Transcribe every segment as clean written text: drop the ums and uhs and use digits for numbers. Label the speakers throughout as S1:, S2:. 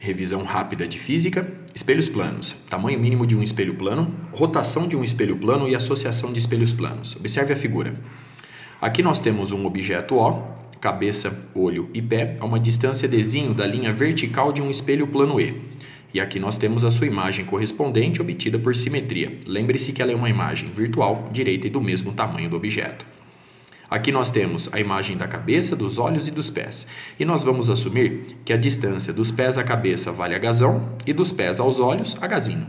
S1: Revisão rápida de física, espelhos planos, tamanho mínimo de um espelho plano, rotação de um espelho plano e associação de espelhos planos. Observe a figura. Aqui nós temos um objeto O, cabeça, olho e pé, a uma distância Dzinho da linha vertical de um espelho plano E. E aqui nós temos a sua imagem correspondente obtida por simetria. Lembre-se que ela é uma imagem virtual, direita e do mesmo tamanho do objeto. Aqui nós temos a imagem da cabeça, dos olhos e dos pés. E nós vamos assumir que a distância dos pés à cabeça vale Hzão e dos pés aos olhos, Hzinho.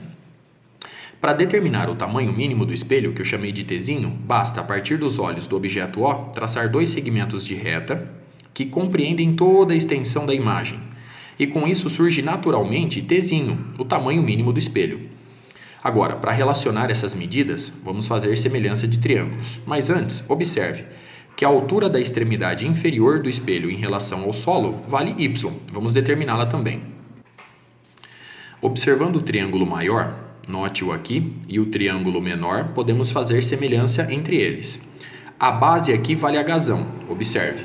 S1: Para determinar o tamanho mínimo do espelho, que eu chamei de Tzinho, basta, a partir dos olhos do objeto O, traçar dois segmentos de reta que compreendem toda a extensão da imagem. E com isso surge naturalmente Tzinho, o tamanho mínimo do espelho. Agora, para relacionar essas medidas, vamos fazer semelhança de triângulos. Mas antes, observe que a altura da extremidade inferior do espelho em relação ao solo vale y. Vamos determiná-la também. Observando o triângulo maior, note-o aqui, e o triângulo menor, podemos fazer semelhança entre eles. A base aqui vale Hzão, observe.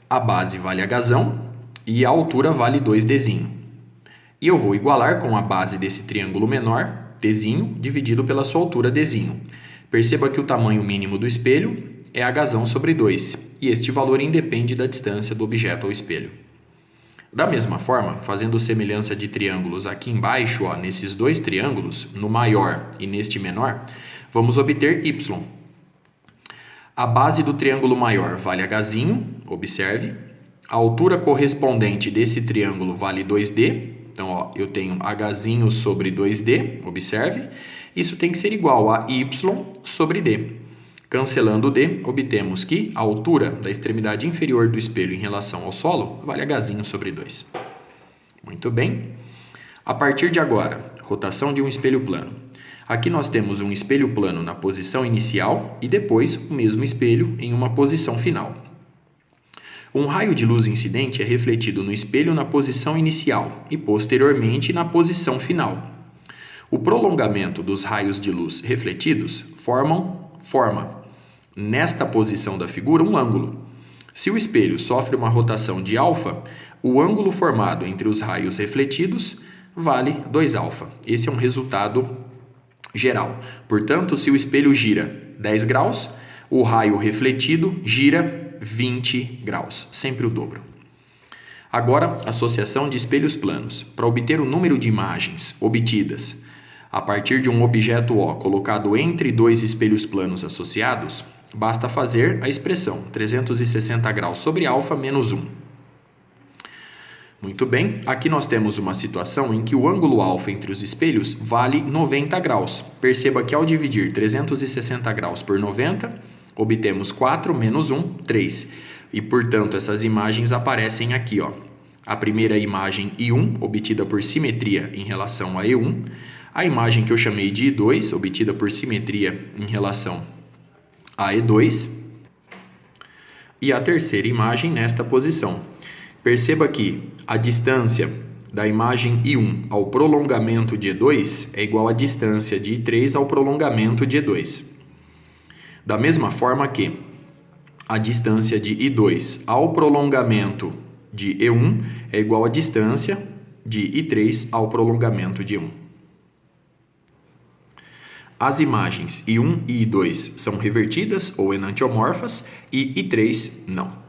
S1: A base vale Hzão e a altura vale 2Dzinho. E eu vou igualar com a base desse triângulo menor, Tzinho, dividido pela sua altura, Dzinho. Perceba que o tamanho mínimo do espelho é Hzão sobre 2, e este valor independe da distância do objeto ao espelho. Da mesma forma, fazendo semelhança de triângulos aqui embaixo, nesses dois triângulos, no maior e neste menor, vamos obter y. A base do triângulo maior vale Hzinho, observe. A altura correspondente desse triângulo vale 2D. Então, eu tenho Hzinho sobre 2D, observe. Isso tem que ser igual a y sobre d. Cancelando o d, obtemos que a altura da extremidade inferior do espelho em relação ao solo vale Hzinho sobre 2. Muito bem. A partir de agora, rotação de um espelho plano. Aqui nós temos um espelho plano na posição inicial e depois o mesmo espelho em uma posição final. Um raio de luz incidente é refletido no espelho na posição inicial e posteriormente na posição final. O prolongamento dos raios de luz refletidos forma, nesta posição da figura, um ângulo. Se o espelho sofre uma rotação de alfa, o ângulo formado entre os raios refletidos vale 2α. Esse é um resultado geral. Portanto, se o espelho gira 10 graus, o raio refletido gira 20 graus, sempre o dobro. Agora, associação de espelhos planos. Para obter o número de imagens obtidas a partir de um objeto O colocado entre dois espelhos planos associados, basta fazer a expressão 360 graus sobre α menos 1. Muito bem, aqui nós temos uma situação em que o ângulo alfa entre os espelhos vale 90 graus. Perceba que ao dividir 360 graus por 90, obtemos 4 menos 1, 3. E, portanto, essas imagens aparecem aqui. A primeira imagem I1, obtida por simetria em relação a E1. A imagem que eu chamei de I2, obtida por simetria em relação a E2. E a terceira imagem nesta posição. Perceba que a distância da imagem I1 ao prolongamento de E2 é igual à distância de I3 ao prolongamento de E2. Da mesma forma que a distância de I2 ao prolongamento de E1 é igual à distância de I3 ao prolongamento de E1. As imagens I1 e I2 são revertidas ou enantiomorfas e I3 não.